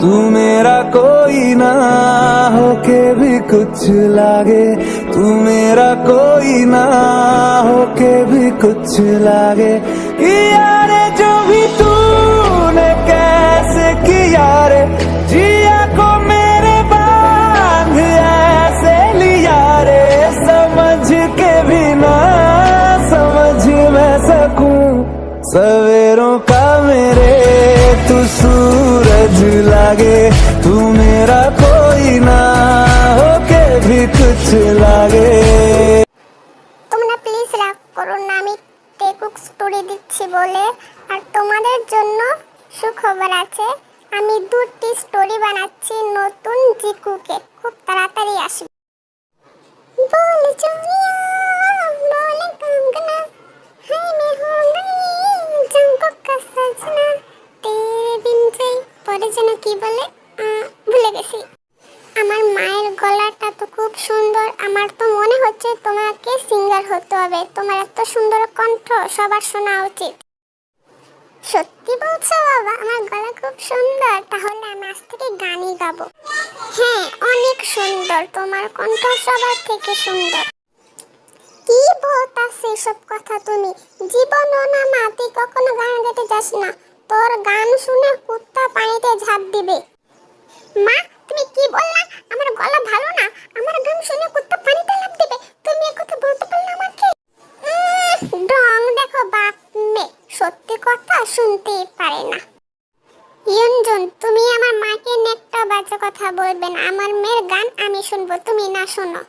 तू मेरा कोई ना होके भी कुछ लागे, तू मेरा कोई ना होके भी कुछ लागे। किया रे जो भी तूने कैसे किया रे, जिया को मेरे बांध ऐसे लिया रे, समझ के भी ना समझ मैं सकूं सवेरों का मेरे तू सूरज लागे, तू मेरा कोई ना होके भी कुछ लागे। তোমরা প্লিজ রাগ করো না, আমি টেকুক স্টোরি দিচ্ছি বলে। আর তোমাদের জন্য সুখবর আছে, আমি 2টি স্টোরি বানাচ্ছি নতুন জিকুকে, খুব তাড়াতাড়ি আসবে। बोल चोरिया बोल कंगना, हाय मैं हो गई जंगल का सजना, तेरे बिन যাই পরে যেন কি বলে ভুলে গেছি। আমার মায়ের গলাটা তো খুব সুন্দর, আমার তো মনে হচ্ছে তোমাকে সিঙ্গার হতে হবে, তোমার এত সুন্দর কণ্ঠ সবার শোনা উচিত। সত্যি বলছো বাবা, আমার গলা খুব সুন্দর, তাহলে আমি আজ থেকে গানই গাবো। হ্যাঁ অনেক সুন্দর, তোমার কণ্ঠ সবার থেকে সুন্দর। কি বলতাছে সব কথা তুমি? জীবনও না মা, তুই কখনো গান গাইতে যাস না, তোর গান শুনে কুত্তা পানিতে ঝাঁপ দিবে। মা তুমি কি বললা? আমার গলা ভালো না, আমার গান শুনে কুত্তা পানিতে ঝাঁপ দিবে? তুমি এই কথা বলতে পারলে আমাকে? ঢং দেখো বাপ মেয়ে, সত্যি কথা শুনতেই পারে না। ইয়ঞ্জন তুমি আমার মাকে একটা বাজে কথা বলবে না, আমার মেয়ের গান আমি শুনবো, তুমি না শোনো।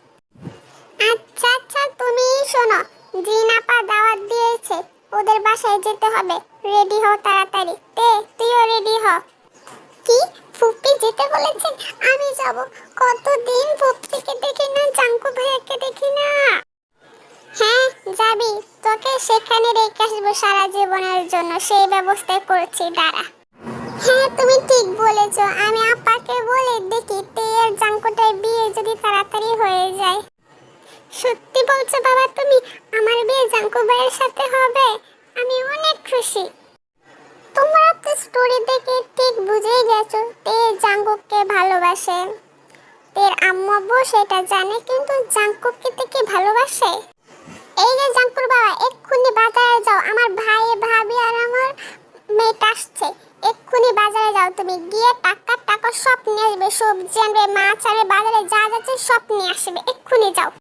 আচ্ছা আচ্ছা তুমি শোনো, জিনাপা দাওয়াত দিয়েছে, ওদের বাসায় যেতে হবে, রেডি হও তাড়াতাড়ি। তুইও রেডি হ। কি ফুপি যেতে বলেছেন? আমি যাব। কতদিন ফুপিকে দেখি না, জাঙ্কু ভাইয়াকে দেখি না। হ্যাঁ যাবি, তোকে সেখানে রেখে আসবো সারা জীবনের জন্য, সেই ব্যবস্থা করছি, দাঁড়া। হ্যাঁ তুমি ঠিক বলেছো, আমি আপাকে বলে দেখি তের জাঙ্কুটার বিয়ে যদি তাড়াতাড়ি হয়ে যায়। সত্যি বলছো বাবা তুমি, আমার বিয়ে জাঙ্কু ভাইয়ের সাথে হবে? আমি অনেক খুশি। তোমরা তো স্টোরি দেখে ঠিক বুঝেই গেছো তে জাঙ্কুকে ভালোবাসে, তের আম্মু আব্বু সেটা জানে, কিন্তু জাঙ্কুকে থেকে ভালোবাসে। এই যে জাঙ্কুর বাবা, এক্ষুনি বাজারে যাও, আমার ভাই ভাবি আর আমার মেয়েটা আসছে, এক্ষুনি বাজারে যাও, তুমি গিয়ে টাকা সব নিয়ে আসবে, সবজি আনবে, মাছ আনবে, বাজারে যা যাচ্ছে সব নিয়ে আসবে, এক্ষুনি যাও।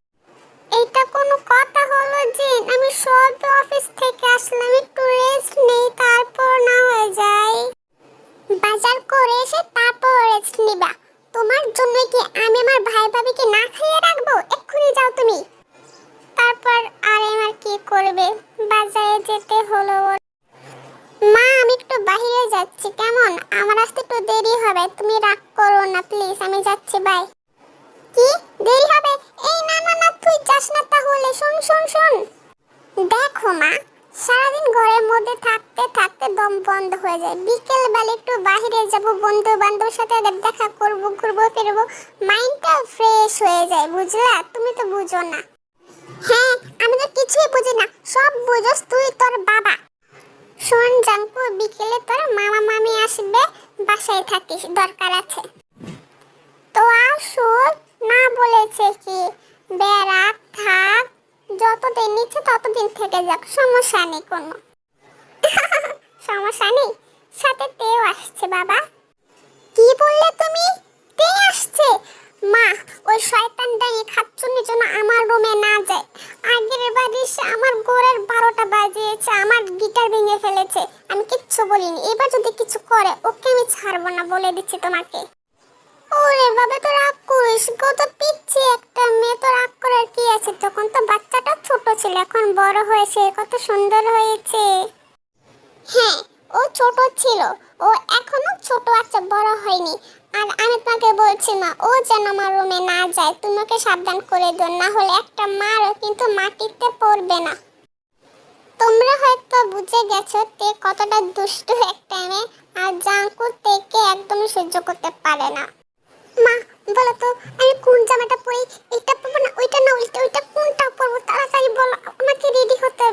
এইটা কোনো কথা হলো যে আমি সব অফিস থেকে আসলাম, একটু রেস্ট নেই, তারপর না হয়ে যায়। বাজার করে এসে তারপর রেস্ট নিবা। তোমার জন্য কি আমি আমার ভাই ভাবিকে না খাইয়ে রাখবো? এক্ষুনি যাও তুমি। তারপর আর আমার কি করবে, বাজারে যেতে হলো। মা আমি একটু বাইরে যাচ্ছি, কেমন? আমার আসতে একটু দেরি হবে, তুমি রাগ করো না প্লিজ, আমি যাচ্ছি, বাই। কি দেরি হবে? এই না না না তুই যাস না, তাহলে শোন শোন শোন। দেখো মা, সারাদিন ঘরের মধ্যে থাকতে থাকতে দম বন্ধ হয়ে যায়, বিকেল বেলা একটু বাইরে যাব, বন্ধু বান্ধবের সাথে দেখা করব, ঘুরবো ফিরবো, মাইন্ডটা ফ্রেশ হয়ে যায়, বুঝলা? তুমি তো বুঝো না। হ্যাঁ আমি তো কিছুই বুঝি না, সব বুঝোস তুই তোর বাবা। শোন জাঙ্কু, বিকেলে তোর মামা মামি আসবে, বাসায় থাকিস, দরকার আছে। তো আসুক না বলেছে কি, বেড়া থাক, যতদিন নিচ্ছে ততদিন থেকে যাক, সমস্যা নেই কোনো। সমস্যা নেই, সাথে তেও আসছে। বাবা কি বললে তুমি? তে আসছে? মা ওই শয়তানটা এই খাচ্চুনির জন্য আমার রুমে না যায়, আগের বার এসে আমার গোড়ের 12টা বাজিয়েছে, আমার গিটার ভেঙে ফেলেছে, আমি কিচ্ছু বলিনি, এবার যদি কিছু করে ওকে আমি ছাড়বো না, বলে দিচ্ছি তোমাকে। ওরে বাবা তো রাগ করিস গো, তো পিচ্ছি একটা মেয়ে, তো রাগ করার কি আছে, তখন তো বাচ্চাটা ছোট ছিল, এখন বড় হয়েছে, কত সুন্দর হয়েছে। হ্যাঁ ও ছোট ছিল, ও এখনো ছোট আছে, বড় হয়নি। আর আমি তোমাকে বলছি না, ও যেন আমার রুমে না যায়, তুমি ওকে সাবধান করে দিও, না হলে একটা মারও কিন্তু মাটিতে পড়বে না। তোমরা হয়তো বুঝে গেছো তে কতটা দুষ্টু একটা মেয়ে, আর জাঙ্কু তেকে একদম সহ্য করতে পারে না। মা বলো তো আমি কোন জামাটা পরি, এটা পরবো না ওইটা, না ওইটা কোনটা পরবো, তাড়াতাড়ি বলো, আমাকে রেডি হতে হবে।